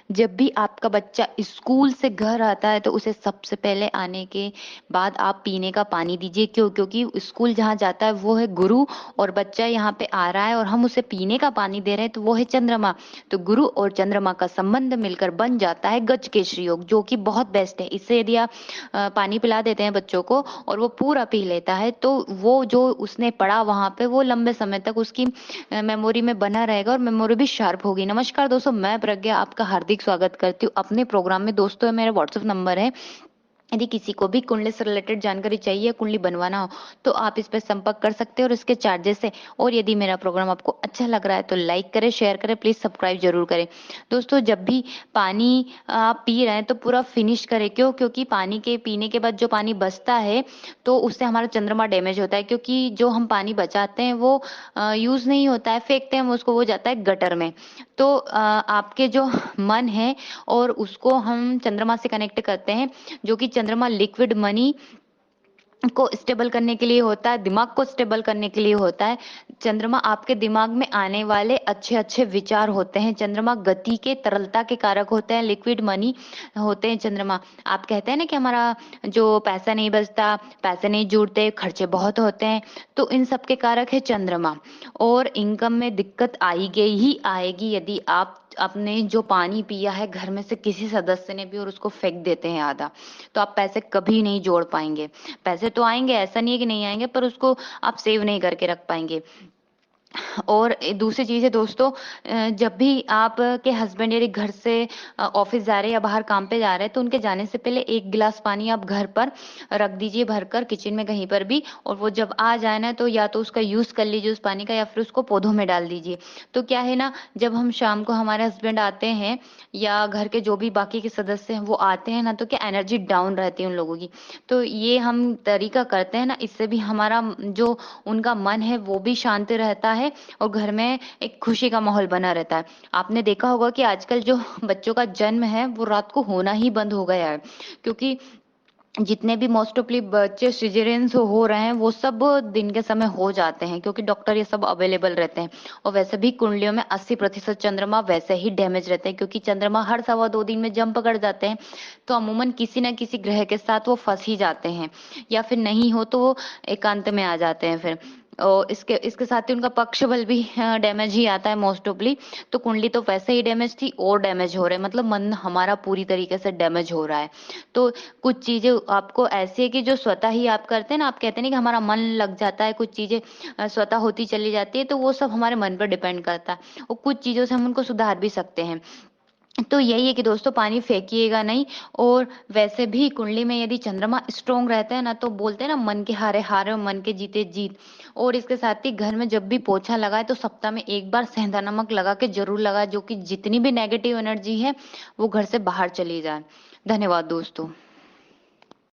जब भी आपका बच्चा स्कूल से घर आता है तो उसे सबसे पहले आने के बाद आप पीने का पानी दीजिए। क्यों? क्योंकि स्कूल जहाँ जाता है वो है गुरु, और बच्चा यहाँ पे आ रहा है और हम उसे पीने का पानी दे रहे हैं तो वो है चंद्रमा। तो गुरु और चंद्रमा का संबंध मिलकर बन जाता है गज केसरी योग, जो कि बहुत बेस्ट है। इससे यदि आप पानी पिला देते हैं बच्चों को और वो पूरा पी लेता है तो वो जो उसने पढ़ा वहां पे वो लंबे समय तक उसकी मेमोरी में बना रहेगा और मेमोरी भी शार्प होगी। नमस्कार दोस्तों, मैं प्रज्ञा आपका हार्दिक स्वागत करती हूँ अपने प्रोग्राम में। दोस्तों, मेरा व्हाट्सएप नंबर है, यदि किसी को भी कुंडली से रिलेटेड जानकारी चाहिए, कुंडली बनवाना हो तो आप इस पर संपर्क कर सकते हैं और इसके चार्जेस है। और यदि मेरा प्रोग्राम आपको अच्छा लग रहा है तो लाइक करें, शेयर करें, प्लीज सब्सक्राइब जरूर करें। दोस्तों, जब भी पानी आप पी रहे हैं तो पूरा फिनिश करें। क्यों? क्योंकि पानी के पीने के बाद जो पानी बचता है तो उससे हमारा चंद्रमा डैमेज होता है, क्योंकि जो हम पानी बचाते हैं वो यूज नहीं होता है, फेंकते हैं हम उसको, वो जाता है गटर में। तो आपके जो मन है और उसको हम चंद्रमा से कनेक्ट करते हैं, जो कि चंद्रमा लिक्विड मनी को स्टेबल करने के लिए होता है, दिमाग को स्टेबल करने के लिए होता है। चंद्रमा आपके दिमाग में आने वाले अच्छे अच्छे विचार होते हैं। चंद्रमा गति के, तरलता के कारक होते हैं, लिक्विड मनी होते हैं चंद्रमा। आप कहते हैं ना कि हमारा जो पैसा नहीं बचता, पैसे नहीं जुड़ते, खर्चे बहुत होते हैं, तो इन सब के कारक है चंद्रमा। और इनकम में दिक्कत आएगी ही आएगी यदि आप अपने जो पानी पिया है घर में से किसी सदस्य ने भी और उसको फेंक देते हैं आधा, तो आप पैसे कभी नहीं जोड़ पाएंगे। पैसे तो आएंगे, ऐसा नहीं है कि नहीं आएंगे, पर उसको आप सेव नहीं करके रख पाएंगे। और दूसरी चीज है दोस्तों, जब भी आप के हस्बैंड यदि घर से ऑफिस जा रहे हैं या बाहर काम पे जा रहे हैं तो उनके जाने से पहले एक गिलास पानी आप घर पर रख दीजिए भरकर, किचन में कहीं पर भी। और वो जब आ जाए ना तो या तो उसका यूज कर लीजिए उस पानी का, या फिर उसको पौधों में डाल दीजिए। तो क्या है ना, जब हम शाम को हमारे हस्बैंड आते हैं या घर के जो भी बाकी के सदस्य हैं वो आते हैं ना, तो क्या एनर्जी डाउन रहती है उन लोगों की। तो ये हम तरीका करते हैं ना, इससे भी हमारा जो उनका मन है वो भी शांत रहता है और घर में एक खुशी का माहौल बना रहता है। आपने देखा होगा कि आजकल जो बच्चों का जन्म है वो रात को होना ही बंद हो गया है, क्योंकि जितने भी मोस्ट ऑफली बच्चे सिजेरियन हो रहे हैं वो सब दिन के समय हो जाते हैं, क्योंकि डॉक्टर ये सब अवेलेबल रहते हैं। और वैसे भी कुंडलियों में 80% चंद्रमा वैसे ही डैमेज रहते हैं, क्योंकि चंद्रमा हर 1.25 दिन में जंप पकड़ जाते हैं। तो अमूमन किसी न किसी ग्रह के साथ वो फंस ही जाते हैं, या फिर नहीं हो तो वो एकांत में आ जाते हैं फिर। और इसके इसके साथ ही उनका पक्ष बल भी डैमेज ही आता है मोस्ट ऑफली। तो कुंडली तो वैसे ही डैमेज थी और डैमेज हो रहा है, मतलब मन हमारा पूरी तरीके से डैमेज हो रहा है। तो कुछ चीजें आपको ऐसी है कि जो स्वतः ही आप करते हैं ना, आप कहते हैं ना कि हमारा मन लग जाता है, कुछ चीजें स्वतः होती चली जाती है, तो वो सब हमारे मन पर डिपेंड करता है। और कुछ चीजों से हम उनको सुधार भी सकते हैं। तो यही है कि दोस्तों, पानी फेंकिएगा नहीं। और वैसे भी कुंडली में यदि चंद्रमा स्ट्रोंग रहता है ना, तो बोलते हैं ना, मन के हारे हार और मन के जीते जीत। और इसके साथ ही घर में जब भी पोछा लगाए तो सप्ताह में एक बार सेंधा नमक लगा के जरूर लगाए, जो कि जितनी भी नेगेटिव एनर्जी है वो घर से बाहर चली जाए। धन्यवाद दोस्तों।